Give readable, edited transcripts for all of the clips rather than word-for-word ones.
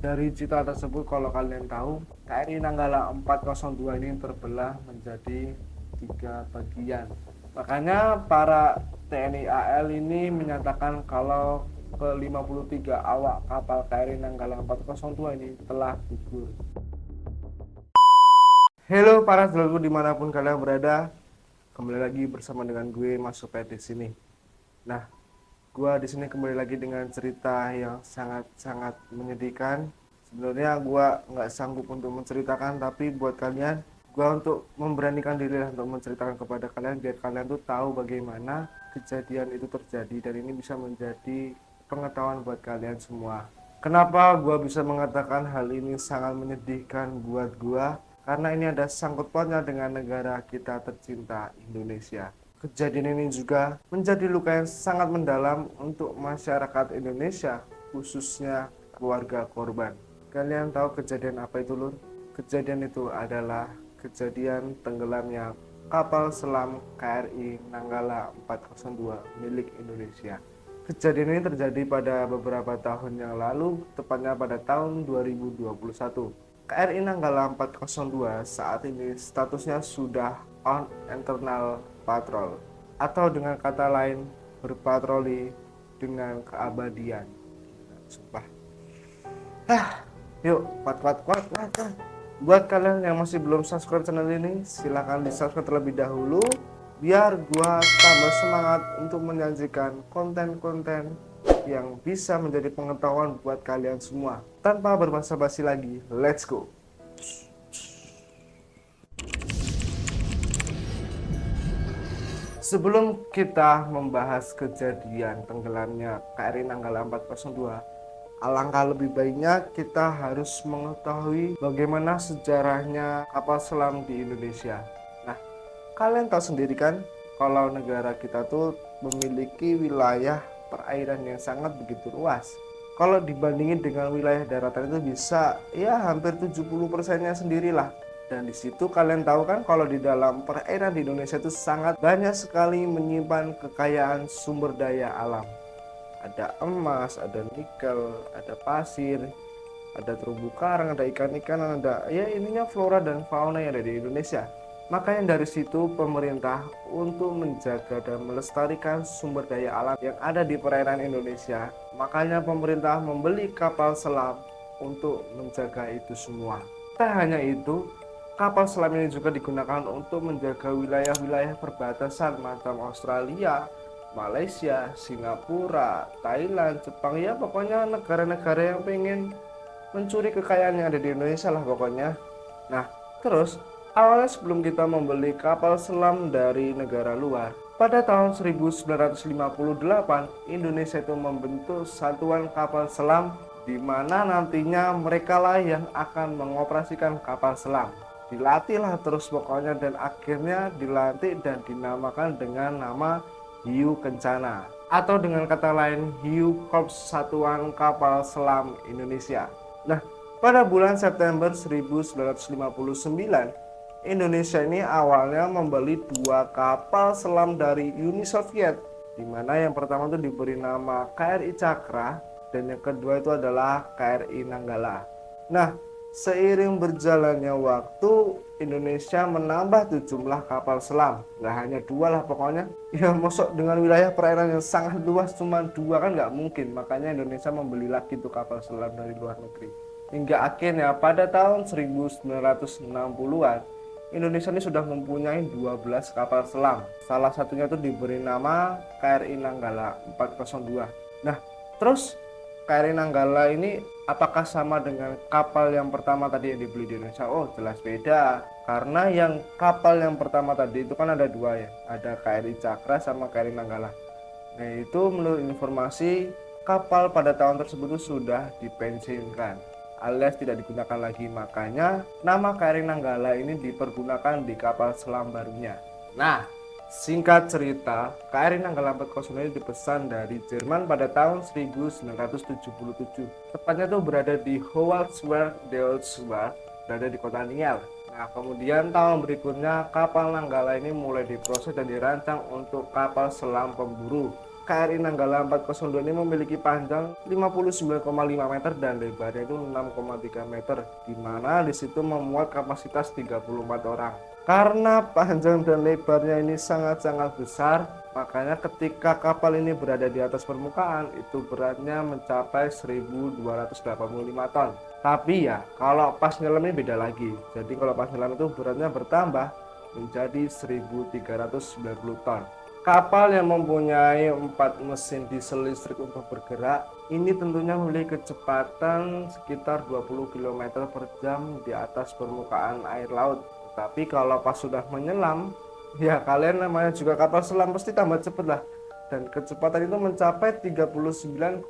Dari cerita tersebut, kalau kalian tahu, KRI Nanggala 402 ini terbelah menjadi 3 bagian. Makanya para TNI AL ini menyatakan kalau ke 53 awak kapal KRI Nanggala 402 ini telah gugur. Halo para saudaraku dimanapun kalian berada, kembali lagi bersama dengan gue Mas Supet di sini. Nah, gue di sini kembali lagi dengan cerita yang sangat menyedihkan. Sebenarnya gue nggak sanggup untuk menceritakan, tapi buat kalian, gue untuk memberanikan diri lah untuk menceritakan kepada kalian biar kalian tuh tahu bagaimana kejadian itu terjadi dan ini bisa menjadi pengetahuan buat kalian semua. Kenapa gue bisa mengatakan hal ini sangat menyedihkan buat gue? Karena ini ada sangkut pautnya dengan negara kita tercinta, Indonesia. Kejadian ini juga menjadi luka yang sangat mendalam untuk masyarakat Indonesia, khususnya keluarga korban. Kalian tahu kejadian apa itu, Lur? Kejadian itu adalah kejadian tenggelamnya kapal selam KRI Nanggala 402 milik Indonesia. Kejadian ini terjadi pada beberapa tahun yang lalu, tepatnya pada tahun 2021. KRI Nanggala 402 saat ini statusnya sudah on internal patrol, atau dengan kata lain berpatroli dengan keabadian. Sumpah. Yuk, kuat. Buat kalian yang masih belum subscribe channel ini, silahkan di subscribe terlebih dahulu biar gua tambah semangat untuk menyajikan konten-konten yang bisa menjadi pengetahuan buat kalian semua. Tanpa berbasa-basi lagi, let's go. Sebelum kita membahas kejadian tenggelamnya KRI Nanggala 402, alangkah lebih baiknya kita harus mengetahui bagaimana sejarahnya kapal selam di Indonesia. Nah, kalian tahu sendiri kan kalau negara kita tuh memiliki wilayah perairan yang sangat begitu luas. Kalau dibandingin dengan wilayah daratan itu bisa ya hampir 70%-nya sendirilah. Dan di situ kalian tahu kan kalau di dalam perairan di Indonesia itu sangat banyak sekali menyimpan kekayaan sumber daya alam. Ada emas, ada nikel, ada pasir, ada terumbu karang, ada ikan-ikan, ada ya ininya flora dan fauna yang ada di Indonesia. Makanya dari situ pemerintah untuk menjaga dan melestarikan sumber daya alam yang ada di perairan Indonesia, makanya pemerintah membeli kapal selam untuk menjaga itu semua. Tak hanya itu, kapal selam ini juga digunakan untuk menjaga wilayah-wilayah perbatasan macam Australia, Malaysia, Singapura, Thailand, Jepang, ya pokoknya negara-negara yang pengen mencuri kekayaan yang ada di Indonesia lah pokoknya. Nah, terus awalnya sebelum kita membeli kapal selam dari negara luar, pada tahun 1958 Indonesia itu membentuk satuan kapal selam di mana nantinya mereka lah yang akan mengoperasikan kapal selam. Dilatihlah terus pokoknya dan akhirnya dilantik dan dinamakan dengan nama Hiu Kencana, atau dengan kata lain Hiu Korps Satuan Kapal Selam Indonesia. Nah, pada bulan September 1959, Indonesia ini awalnya membeli 2 kapal selam dari Uni Soviet, di mana yang pertama itu diberi nama KRI Cakra dan yang kedua itu adalah KRI Nanggala. Nah, seiring berjalannya waktu, Indonesia menambah jumlah kapal selam. Nggak hanya 2 lah pokoknya. Ya masuk dengan wilayah perairan yang sangat luas cuma 2 kan nggak mungkin. Makanya Indonesia membeli lagi tuh kapal selam dari luar negeri. Hingga akhirnya pada tahun 1960-an, Indonesia ini sudah mempunyai 12 kapal selam. Salah satunya itu diberi nama KRI Nanggala 402. Nah, terus KRI Nanggala ini apakah sama dengan kapal yang pertama tadi yang dibeli di Indonesia? Oh, jelas beda. Karena yang kapal yang pertama tadi itu kan ada 2 ya. Ada KRI Cakra sama KRI Nanggala. Nah, itu menurut informasi kapal pada tahun tersebut sudah dipensiunkan alias tidak digunakan lagi. Makanya nama KRI Nanggala ini dipergunakan di kapal selam barunya. Nah, singkat cerita, KRI Nanggala 402 ini dipesan dari Jerman pada tahun 1977. Tepatnya itu berada di Howaldtswerth-Deelswerd, berada di kota Niel. Nah, kemudian tahun berikutnya kapal Nanggala ini mulai diproses dan dirancang untuk kapal selam pemburu. KRI Nanggala 402 ini memiliki panjang 59,5 meter dan lebarnya itu 6,3 meter, di mana di situ memuat kapasitas 34 orang. Karena panjang dan lebarnya ini sangat-sangat besar, makanya ketika kapal ini berada di atas permukaan itu beratnya mencapai 1285 ton. Tapi ya kalau pas nyelam ini beda lagi. Jadi kalau pas nyelam itu beratnya bertambah menjadi 1390 ton. Kapal yang mempunyai 4 mesin diesel listrik untuk bergerak ini tentunya memiliki kecepatan sekitar 20 km per jam di atas permukaan air laut. Tapi kalau pas sudah menyelam, ya kalian namanya juga kapal selam pasti tambah cepet lah. Dan kecepatan itu mencapai 39,8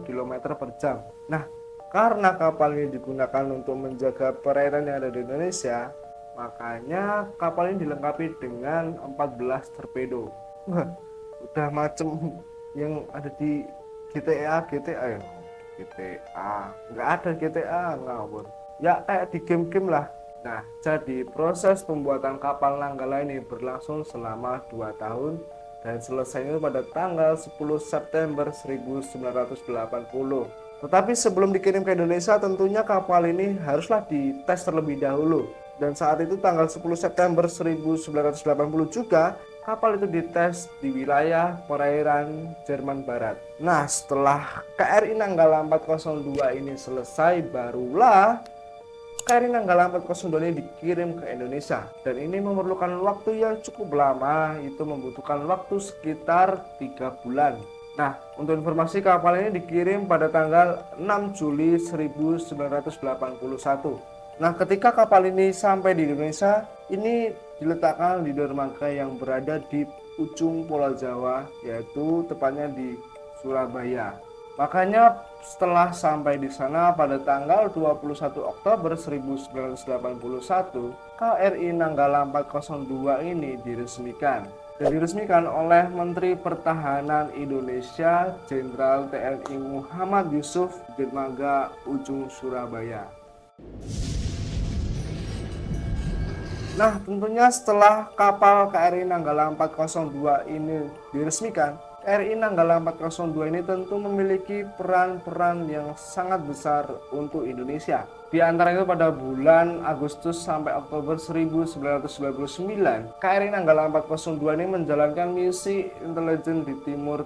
km per jam. Nah, karena kapal ini digunakan untuk menjaga perairan yang ada di Indonesia, makanya kapal ini dilengkapi dengan 14 torpedo. Wah, udah macem yang ada di GTA ya. GTA, nggak ada GTA, ngawur. Ya kayak di game-game lah. Nah, jadi proses pembuatan kapal Nanggala ini berlangsung selama 2 tahun dan selesainya pada tanggal 10 September 1980. Tetapi sebelum dikirim ke Indonesia, tentunya kapal ini haruslah dites terlebih dahulu. Dan saat itu tanggal 10 September 1980 juga kapal itu dites di wilayah perairan Jerman Barat. Nah, setelah KRI Nanggala 402 ini selesai, barulah KRI Nanggala 402 ini dikirim ke Indonesia. Dan ini memerlukan waktu yang cukup lama, itu membutuhkan waktu sekitar 3 bulan. Nah, untuk informasi, kapal ini dikirim pada tanggal 6 Juli 1981. Nah, ketika kapal ini sampai di Indonesia, ini diletakkan di dermaga yang berada di ujung Pulau Jawa, yaitu tepatnya di Surabaya. Makanya setelah sampai di sana pada tanggal 21 Oktober 1981, KRI Nanggala 402 ini diresmikan. Dan diresmikan oleh Menteri Pertahanan Indonesia Jenderal TNI Muhammad Yusuf di dermaga ujung Surabaya. Nah, tentunya setelah kapal KRI Nanggala 402 ini diresmikan, KRI Nanggala 402 ini tentu memiliki peran-peran yang sangat besar untuk Indonesia. Di antara itu pada bulan Agustus sampai Oktober 1999, KRI Nanggala 402 ini menjalankan misi intelijen di Timur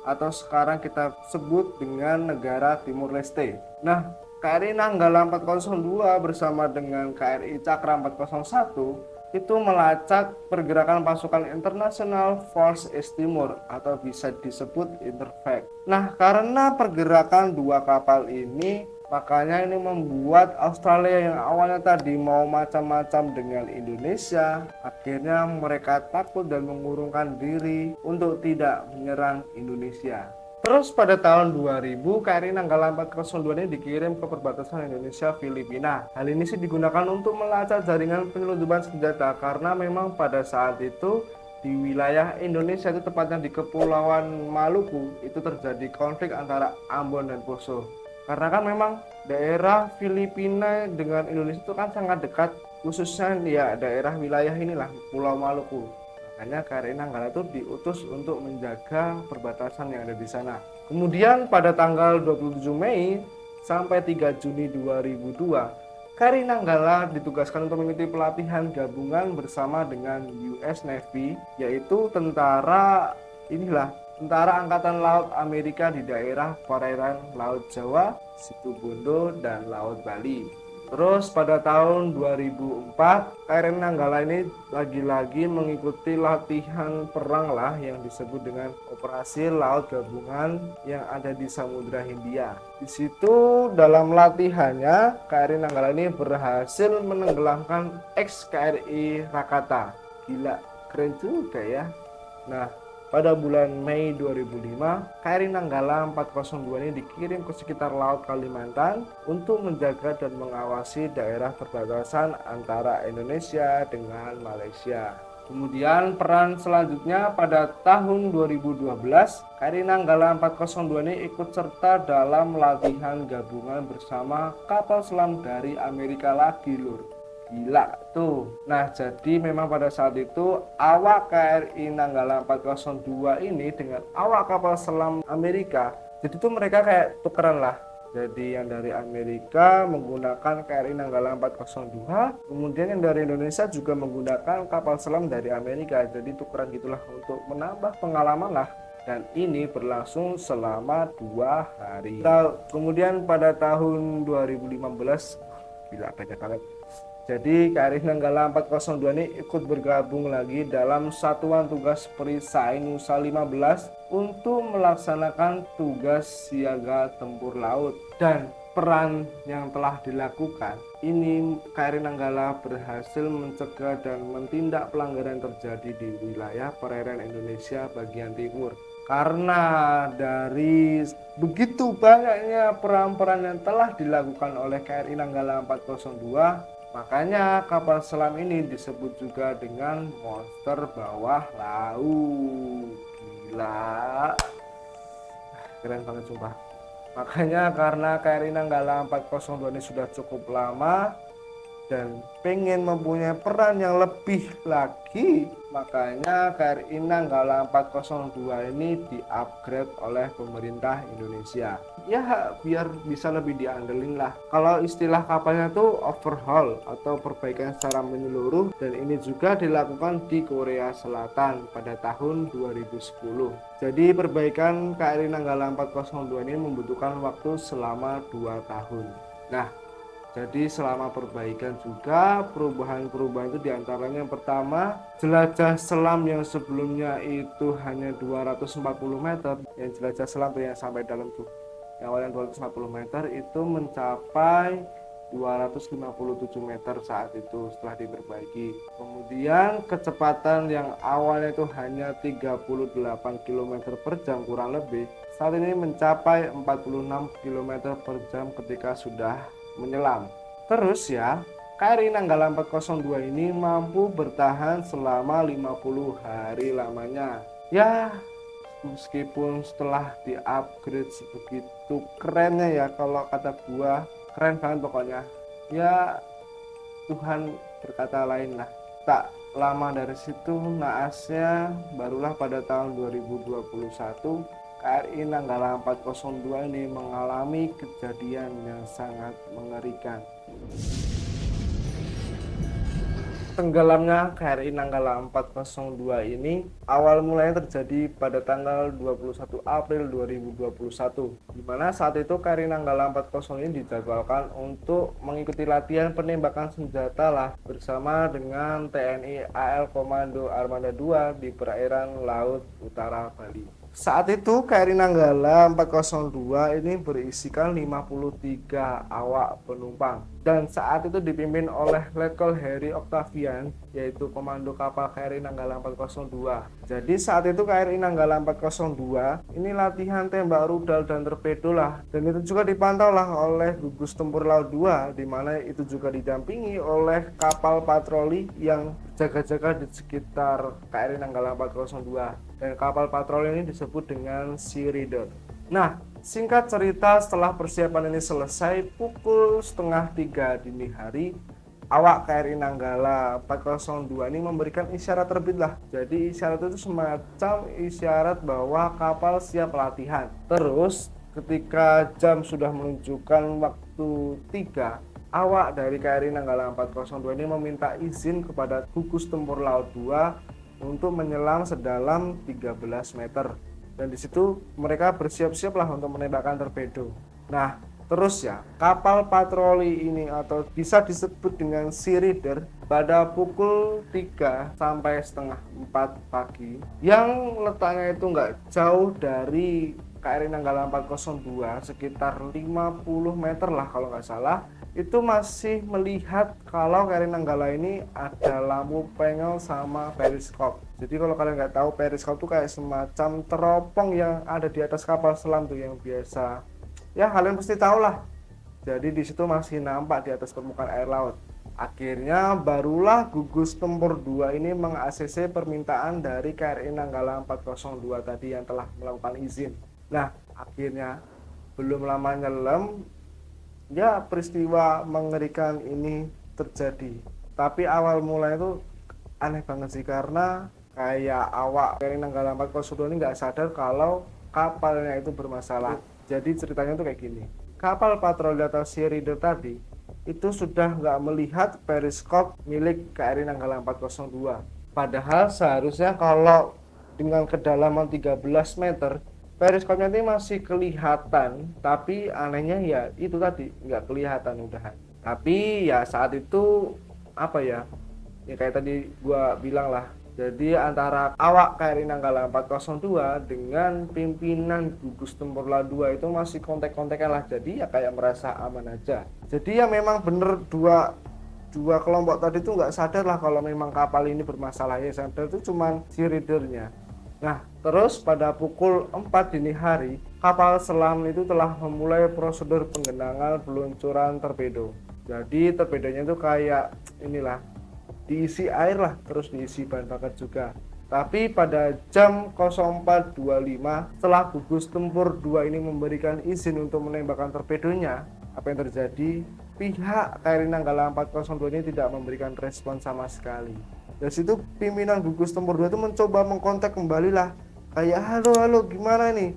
atau sekarang kita sebut dengan negara Timur Leste. Nah, KRI Nanggala 402 bersama dengan KRI Cakra 401 itu melacak pergerakan pasukan internasional Force East Timur atau bisa disebut Interfax. Nah, karena pergerakan dua kapal ini, makanya ini membuat Australia yang awalnya tadi mau macam-macam dengan Indonesia, akhirnya mereka takut dan mengurungkan diri untuk tidak menyerang Indonesia. Terus pada tahun 2000, KRI Nanggala 402 ini dikirim ke perbatasan Indonesia-Filipina. Hal ini sih digunakan untuk melacak jaringan penyelundupan senjata karena memang pada saat itu di wilayah Indonesia itu tepatnya di Kepulauan Maluku itu terjadi konflik antara Ambon dan Poso. Karena kan memang daerah Filipina dengan Indonesia itu kan sangat dekat, khususnya ya daerah wilayah inilah Pulau Maluku. Makanya KRI Nanggala itu diutus untuk menjaga perbatasan yang ada di sana. Kemudian pada tanggal 27 Mei sampai 3 Juni 2002, KRI Nanggala ditugaskan untuk mengikuti pelatihan gabungan bersama dengan US Navy, yaitu Tentara Angkatan Laut Amerika di daerah perairan Laut Jawa, Situbondo, dan Laut Bali. Terus pada tahun 2004, KRI Nanggala ini lagi-lagi mengikuti latihan perang lah yang disebut dengan Operasi Laut Gabungan yang ada di Samudra Hindia. Di situ dalam latihannya KRI Nanggala ini berhasil menenggelamkan ex-KRI Rakata. Gila, keren juga ya. Nah, pada bulan Mei 2005, KRI Nanggala 402 ini dikirim ke sekitar Laut Kalimantan untuk menjaga dan mengawasi daerah perbatasan antara Indonesia dengan Malaysia. Kemudian peran selanjutnya pada tahun 2012, KRI Nanggala 402 ini ikut serta dalam latihan gabungan bersama kapal selam dari Amerika lagi lur. Gila tuh. Nah, jadi memang pada saat itu awak KRI Nanggala 402 ini dengan awak kapal selam Amerika, jadi tuh mereka kayak tukeran lah. Jadi yang dari Amerika menggunakan KRI Nanggala 402, kemudian yang dari Indonesia juga menggunakan kapal selam dari Amerika. Jadi tukeran gitulah untuk menambah pengalaman lah. Dan ini berlangsung selama 2 hari. Kemudian pada tahun 2015, gila banyak banget. Jadi KRI Nanggala 402 ini ikut bergabung lagi dalam Satuan Tugas Perisai Nusa 15 untuk melaksanakan tugas siaga tempur laut. Dan peran yang telah dilakukan ini, KRI Nanggala berhasil mencegah dan menindak pelanggaran terjadi di wilayah perairan Indonesia bagian timur. Karena dari begitu banyaknya peran-peran yang telah dilakukan oleh KRI Nanggala 402, makanya kapal selam ini disebut juga dengan monster bawah laut. Gila, keren banget sumpah. Makanya karena KRI Nanggala 402 ini sudah cukup lama dan pengen mempunyai peran yang lebih lagi, makanya KRI Nanggala 402 ini di-upgrade oleh pemerintah Indonesia. Ya biar bisa lebih diandelin lah. Kalau istilah kapalnya tuh overhaul atau perbaikan secara menyeluruh, dan ini juga dilakukan di Korea Selatan pada tahun 2010. Jadi perbaikan KRI Nanggala 402 ini membutuhkan waktu selama 2 tahun. Nah, jadi selama perbaikan juga perubahan-perubahan itu diantaranya yang pertama, jelajah selam yang sebelumnya itu hanya 240 meter, yang jelajah selam yang sampai dalam tuh, yang awalnya 240 meter itu mencapai 257 meter saat itu setelah diperbaiki. Kemudian kecepatan yang awalnya itu hanya 38 km per jam kurang lebih, saat ini mencapai 46 km per jam ketika sudah menyelam. Terus ya, KRI Nanggala 402 ini mampu bertahan selama 50 hari lamanya. Ya, meskipun setelah di-upgrade sebegitu kerennya ya, kalau kata gua keren banget pokoknya. Ya, Tuhan berkata lain lah. Tak lama dari situ naasnya barulah pada tahun 2021 KRI Nanggala 402 ini mengalami kejadian yang sangat mengerikan. Tenggelamnya KRI Nanggala 402 ini awal mulanya terjadi pada tanggal 21 April 2021, di mana saat itu KRI Nanggala 402 ini dijadwalkan untuk mengikuti latihan penembakan senjata lah bersama dengan TNI AL Komando Armada 2 di perairan Laut Utara Bali. Saat itu KRI Nanggala 402 ini berisikan 53 awak penumpang, dan saat itu dipimpin oleh Letkol Heri Octavian, yaitu komando kapal KRI Nanggala 402. Jadi saat itu KRI Nanggala 402 ini latihan tembak rudal dan torpedo lah, dan itu juga dipantau lah oleh gugus tempur laut 2, di mana itu juga didampingi oleh kapal patroli yang jaga-jaga di sekitar KRI Nanggala 402. Dan kapal patroli ini disebut dengan Sea Reader. Nah, singkat cerita, setelah persiapan ini selesai, pukul 2:30 dini hari, awak KRI Nanggala 402 ini memberikan isyarat terbit lah. Jadi isyarat itu semacam isyarat bahwa kapal siap latihan. Terus ketika jam sudah menunjukkan waktu 3, awak dari KRI Nanggala 402 ini meminta izin kepada gugus tempur laut 2 untuk menyelam sedalam 13 meter, dan di situ mereka bersiap-siap lah untuk menembakkan torpedo. Nah, terus ya, kapal patroli ini atau bisa disebut dengan Sea Reader pada pukul 3 sampai setengah 4 pagi, yang letaknya itu nggak jauh dari KRI Nanggala 402, sekitar 50 meter lah kalau nggak salah, itu masih melihat kalau KRI Nanggala ini ada lampu pengel sama periskop. Jadi kalau kalian nggak tahu, periskop tuh kayak semacam teropong yang ada di atas kapal selam tuh, yang biasa ya kalian pasti tahu lah. Jadi di situ masih nampak di atas permukaan air laut. Akhirnya barulah gugus tempur 2 ini meng-ACC permintaan dari KRI Nanggala 402 tadi yang telah melakukan izin. Nah, akhirnya belum lama nyelam, ya peristiwa mengerikan ini terjadi. Tapi awal mulai itu aneh banget sih, karena kayak awak KRI Nanggala 402 ini nggak sadar kalau kapalnya itu bermasalah. Jadi ceritanya tuh kayak gini, kapal patroli atau sea reader tadi itu sudah nggak melihat periskop milik KRI Nanggala 402. Padahal seharusnya kalau dengan kedalaman 13 meter periskopnya ini masih kelihatan, tapi anehnya ya itu tadi nggak kelihatan udahan. Tapi ya saat itu apa ya, ya kayak tadi gua bilang lah, jadi antara awak KRI Nanggala 402 dengan pimpinan gugus tempur La 2 itu masih kontek-kontekan lah, jadi ya kayak merasa aman aja. Jadi ya memang bener dua kelompok tadi tuh nggak sadar lah kalau memang kapal ini bermasalah, ya sadar itu cuman si readernya. Nah, terus pada pukul 4 dini hari, kapal selam itu telah memulai prosedur penggenangan peluncuran torpedo. Jadi torpedonya itu kayak inilah, diisi air lah, terus diisi bahan bakar juga. Tapi pada jam 04.25 setelah gugus tempur 2 ini memberikan izin untuk menembakkan torpedonya, apa yang terjadi? Pihak KRI Nanggala 402 ini tidak memberikan respon sama sekali. Dari situ pimpinan gugus tempur 2 itu mencoba mengkontak kembali lah, kayak halo gimana nih,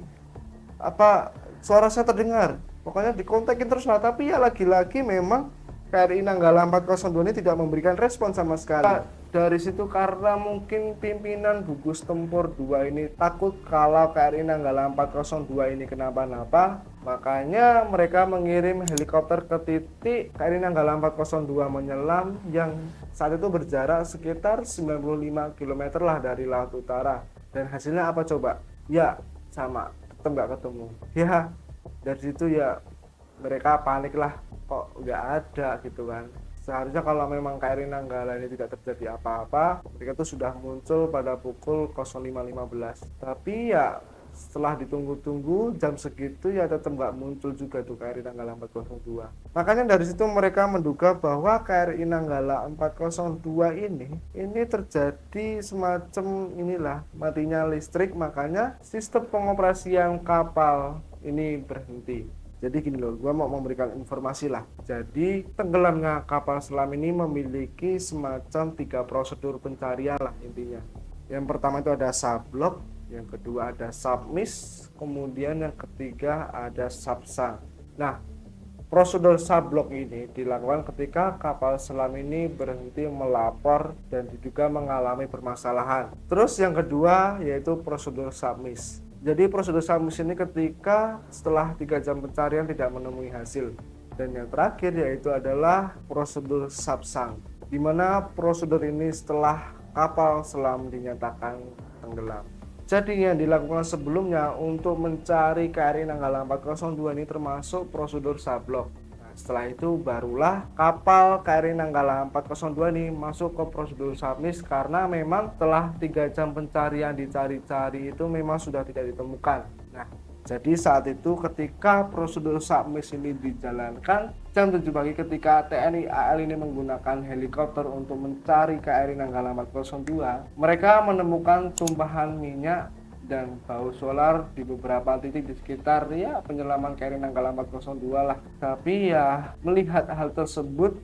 apa suara saya terdengar, pokoknya dikontakin terus lah. Tapi ya lagi-lagi memang KRI Nanggala 402 ini tidak memberikan respon sama sekali. Dari situ karena mungkin pimpinan gugus tempur 2 ini takut kalau KRI Nanggala 402 ini kenapa-napa, makanya mereka mengirim helikopter ke titik KRI Nanggala 402 menyelam yang saat itu berjarak sekitar 95 km lah dari laut utara. Dan hasilnya apa coba? Ya sama, tetap nggak ketemu. Ya dari situ ya mereka panik lah, kok nggak ada gitu kan. Seharusnya kalau memang KRI Nanggala ini tidak terjadi apa-apa, mereka tuh sudah muncul pada pukul 05.15. Tapi ya setelah ditunggu-tunggu jam segitu ya tetap nggak muncul juga tuh KRI Nanggala 402. Makanya dari situ mereka menduga bahwa KRI Nanggala 402 ini terjadi semacam inilah, matinya listrik, makanya sistem pengoperasian kapal ini berhenti. Jadi gini loh, gua mau memberikan informasi lah. Jadi tenggelamnya kapal selam ini memiliki semacam 3 prosedur pencarian lah intinya. Yang pertama itu ada sublok, yang kedua ada submiss, kemudian yang ketiga ada subsang. Nah, prosedur sublok ini dilakukan ketika kapal selam ini berhenti melapor dan diduga mengalami permasalahan. Terus yang kedua yaitu prosedur submiss. Jadi prosedur submiss ini ketika setelah 3 jam pencarian tidak menemui hasil. Dan yang terakhir yaitu adalah prosedur subsang, di mana prosedur ini setelah kapal selam dinyatakan tenggelam. Jadi yang dilakukan sebelumnya untuk mencari KRI Nanggala 402 ini termasuk prosedur sublok. Setelah itu barulah kapal KRI Nanggala 402 ini masuk ke prosedur submiss, karena memang setelah 3 jam pencarian dicari-cari itu memang sudah tidak ditemukan. Nah, jadi saat itu ketika prosedur submiss ini dijalankan jam 7 pagi, ketika TNI AL ini menggunakan helikopter untuk mencari KRI Nanggala 402, mereka menemukan tumpahan minyak dan bau solar di beberapa titik di sekitar ya penyelaman KRI Nanggala 402 lah. Tapi ya melihat hal tersebut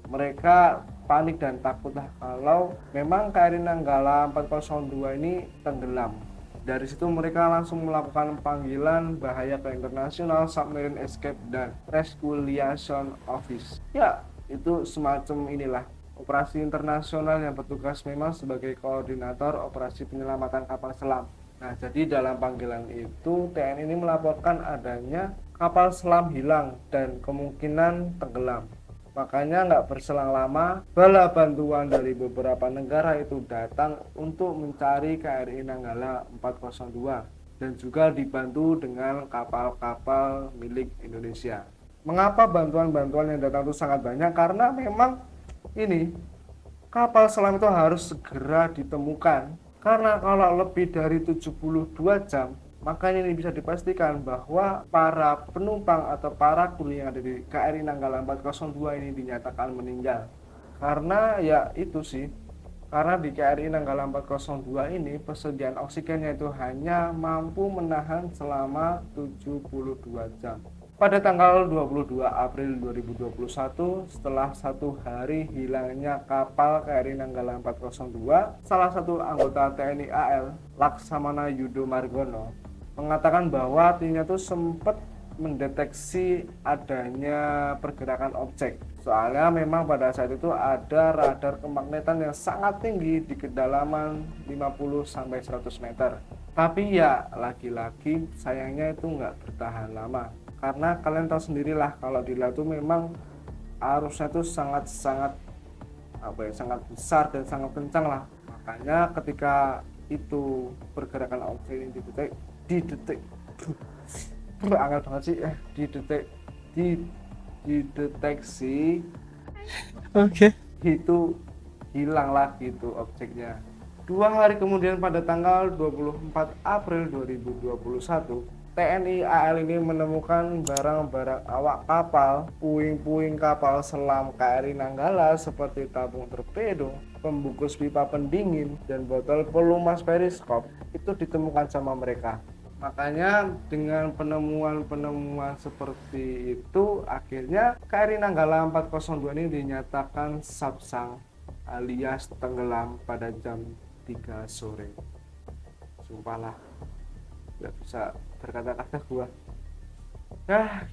mereka panik dan takut lah kalau memang KRI Nanggala 402 ini tenggelam. Dari situ mereka langsung melakukan panggilan bahaya ke International Submarine Escape dan Rescue Liaison Office. Ya, itu semacam inilah operasi internasional yang bertugas memang sebagai koordinator operasi penyelamatan kapal selam. Nah, jadi dalam panggilan itu TNI ini melaporkan adanya kapal selam hilang dan kemungkinan tenggelam. Makanya nggak berselang lama, bala bantuan dari beberapa negara itu datang untuk mencari KRI Nanggala 402 dan juga dibantu dengan kapal-kapal milik Indonesia. Mengapa bantuan-bantuan yang datang itu sangat banyak? Karena memang ini kapal selam itu harus segera ditemukan. Karena kalau lebih dari 72 jam, makanya ini bisa dipastikan bahwa para penumpang atau para kru yang ada di KRI Nanggala 402 ini dinyatakan meninggal. Karena ya itu sih, karena di KRI Nanggala 402 ini persediaan oksigennya itu hanya mampu menahan selama 72 jam. Pada tanggal 22 April 2021, setelah 1 hari hilangnya kapal KRI Nanggala 402, salah satu anggota TNI AL, Laksamana Yudo Margono, mengatakan bahwa timnya tuh sempat mendeteksi adanya pergerakan objek. Soalnya memang pada saat itu ada radar kemagnetan yang sangat tinggi di kedalaman 50-100 meter. Tapi ya lagi-lagi sayangnya itu nggak bertahan lama. Karena kalian tahu sendirilah kalau di laut itu memang arusnya itu sangat-sangat sangat besar dan sangat kencang lah. Makanya ketika itu pergerakan objek ini angel banget sih dideteksi. Oke. Itu hilang lagi itu objeknya. 2 hari kemudian pada tanggal 24 April 2021, TNI AL ini menemukan barang-barang awak kapal, puing-puing kapal selam KRI Nanggala seperti tabung torpedo, pembungkus pipa pendingin, dan botol pelumas periskop itu ditemukan sama mereka. Makanya dengan penemuan-penemuan seperti itu, akhirnya KRI Nanggala 402 ini dinyatakan sabsang alias tenggelam pada jam 3 sore. Sumpah lah, gak bisa berkata-kata gua.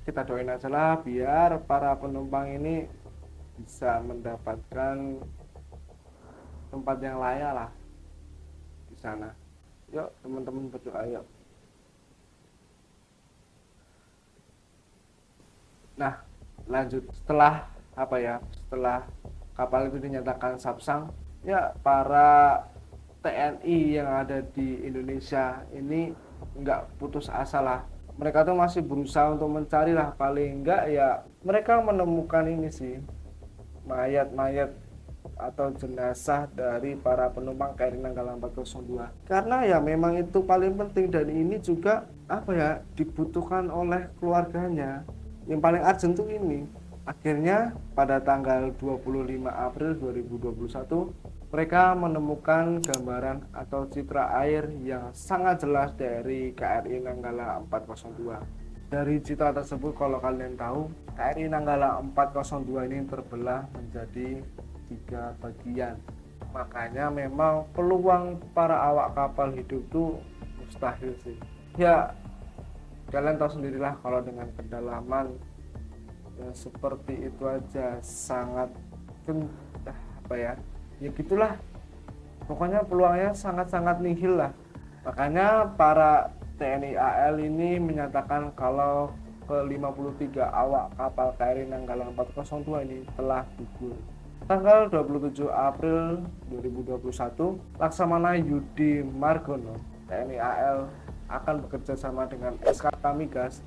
Kita doain aja lah biar para penumpang ini bisa mendapatkan tempat yang layak lah di sana. Yuk teman-teman berdoa yuk. Nah, lanjut setelah setelah kapal itu dinyatakan sabsang, ya para TNI yang ada di Indonesia ini nggak putus asa lah. Mereka tuh masih berusaha untuk mencari lah, paling enggak ya mereka menemukan ini sih, mayat-mayat atau jenazah dari para penumpang KRI Nanggala 402. Karena ya memang itu paling penting dan ini juga dibutuhkan oleh keluarganya. Yang paling urgent tuh ini. Akhirnya pada tanggal 25 April 2021, mereka menemukan gambaran atau citra air yang sangat jelas dari KRI Nanggala 402. Dari citra tersebut, kalau kalian tahu, KRI Nanggala 402 ini terbelah menjadi 3 bagian. Makanya memang peluang para awak kapal hidup itu mustahil sih. Ya, kalian tahu sendirilah kalau dengan kedalaman ya seperti itu aja sangat ya gitulah, pokoknya peluangnya sangat-sangat nihil lah. Makanya para TNI AL ini menyatakan kalau ke-53 awak kapal KRI Nanggala 402 ini telah gugur. Tanggal 27 April 2021, Laksamana Yudi Margono TNI AL akan bekerja sama dengan SKK Migas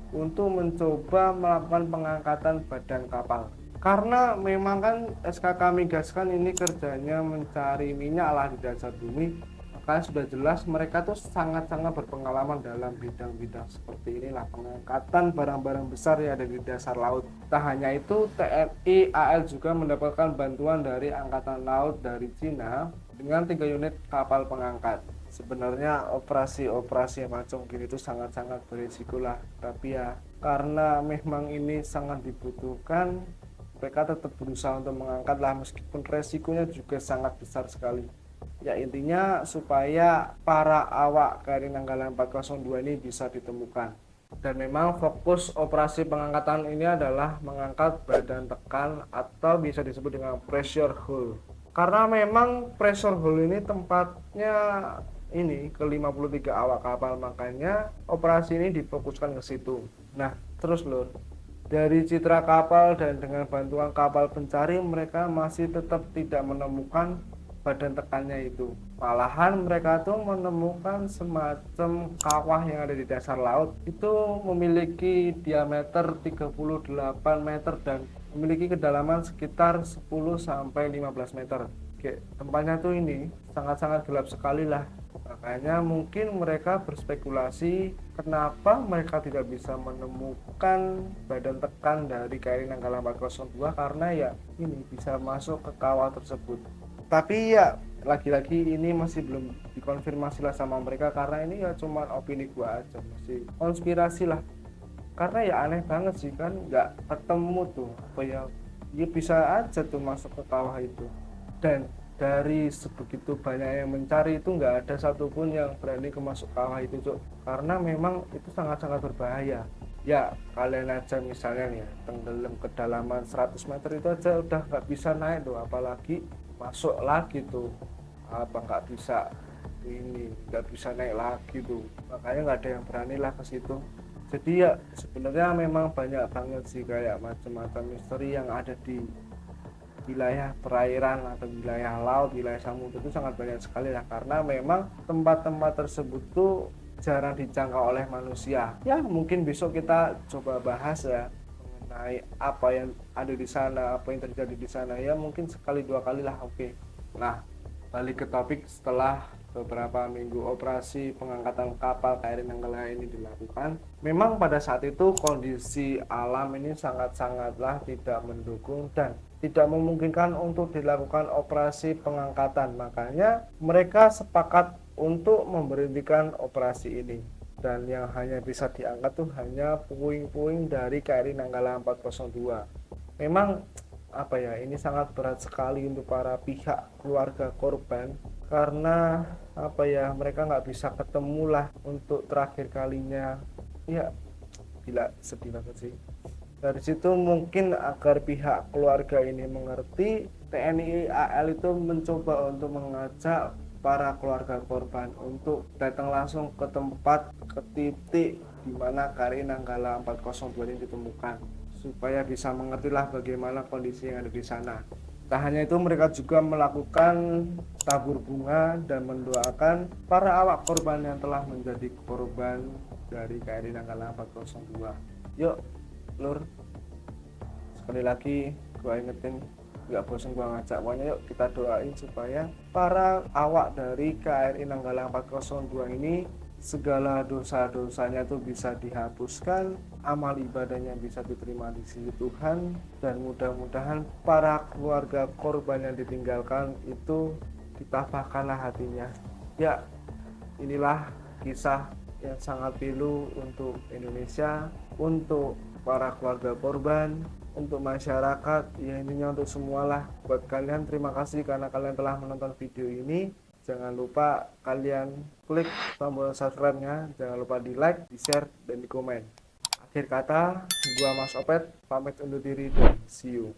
untuk mencoba melakukan pengangkatan badan kapal. Karena memang kan SKK Migas kan ini kerjanya mencari minyak lah di dasar bumi, makanya sudah jelas mereka tuh sangat-sangat berpengalaman dalam bidang-bidang seperti inilah, pengangkatan barang-barang besar yang ada di dasar laut. Tak hanya itu, TNI AL juga mendapatkan bantuan dari Angkatan Laut dari Cina dengan 3 unit kapal pengangkat. Sebenarnya operasi macam gini itu sangat-sangat berisiko lah, tapi ya karena memang ini sangat dibutuhkan, mereka tetap berusaha untuk mengangkat lah, meskipun resikonya juga sangat besar sekali. Ya intinya supaya para awak KRI Nanggala 402 ini bisa ditemukan. Dan memang fokus operasi pengangkatan ini adalah mengangkat badan tekan atau bisa disebut dengan pressure hull. Karena memang pressure hull ini tempatnya ini ke-53 awak kapal, makanya operasi ini difokuskan ke situ. Nah, terus lur, dari citra kapal dan dengan bantuan kapal pencari, mereka masih tetap tidak menemukan badan tekannya itu. Malahan mereka tuh menemukan semacam kawah yang ada di dasar laut. Itu memiliki diameter 38 meter dan memiliki kedalaman sekitar 10-15 meter. Oke, tempatnya tuh ini sangat-sangat gelap sekali lah. Makanya mungkin mereka berspekulasi kenapa mereka tidak bisa menemukan badan tekan dari KRI Nanggala 402, karena ya ini bisa masuk ke kawah tersebut. Tapi ya lagi-lagi ini masih belum dikonfirmasi lah sama mereka, karena ini ya cuma opini gua aja, masih konspirasi lah. karena ya aneh banget sih kan, nggak ketemu tuh apa ya, ya bisa aja tuh masuk ke kawah itu. Dan dari sebegitu banyak yang mencari itu nggak ada satupun yang berani ke masuk kawah itu, Cuk. Karena memang itu sangat-sangat berbahaya. Ya kalian aja misalnya nih ya, tenggelam kedalaman 100 meter itu aja udah nggak bisa naik tuh, apalagi masuk lagi tuh, apa nggak bisa ini, nggak bisa naik lagi tuh. Makanya nggak ada yang berani lah ke situ. Jadi ya sebenarnya memang banyak banget sih kayak macam-macam misteri yang ada di wilayah perairan atau wilayah laut, wilayah samudra itu sangat banyak sekali lah, karena memang tempat-tempat tersebut tuh jarang dijangkau oleh manusia. Ya mungkin besok kita coba bahas ya mengenai apa yang ada di sana, apa yang terjadi di sana, ya mungkin sekali dua kali lah, oke. Nah, balik ke topik, setelah beberapa minggu operasi pengangkatan kapal KRI Nanggala ini dilakukan, memang pada saat itu kondisi alam ini sangat-sangatlah tidak mendukung dan tidak memungkinkan untuk dilakukan operasi pengangkatan. Makanya mereka sepakat untuk memberhentikan operasi ini. Dan yang hanya bisa diangkat tuh hanya puing-puing dari KRI Nanggala 402. Memang apa ya, ini sangat berat sekali untuk para pihak keluarga korban, karena apa ya, mereka nggak bisa ketemu lah untuk terakhir kalinya. Ya gila, sedih banget sih. Dari situ mungkin agar pihak keluarga ini mengerti, TNI AL itu mencoba untuk mengajak para keluarga korban untuk datang langsung ke tempat, ke titik di mana KRI Nanggala 402 ini ditemukan, supaya bisa mengertilah bagaimana kondisi yang ada di sana. Tak hanya itu, mereka juga melakukan tabur bunga dan mendoakan para awak korban yang telah menjadi korban dari KRI Nanggala 402. Yuk Lur, sekali lagi gua ingetin, nggak bosan gua ngajak, pokoknya yuk kita doain supaya para awak dari KRI Nanggala 402 ini segala dosa-dosanya tuh bisa dihapuskan, amal ibadahnya bisa diterima di sisi Tuhan, dan mudah-mudahan para keluarga korban yang ditinggalkan itu ditambahkanlah hatinya. Ya, inilah kisah yang sangat pilu untuk Indonesia, untuk para keluarga korban, untuk masyarakat, ya intinya untuk semualah. Buat kalian, terima kasih karena kalian telah menonton video ini. Jangan lupa kalian klik tombol subscribe-nya, jangan lupa di like, di share, dan di komen. Akhir kata, gua Mas Opet pamit undur diri dan see you.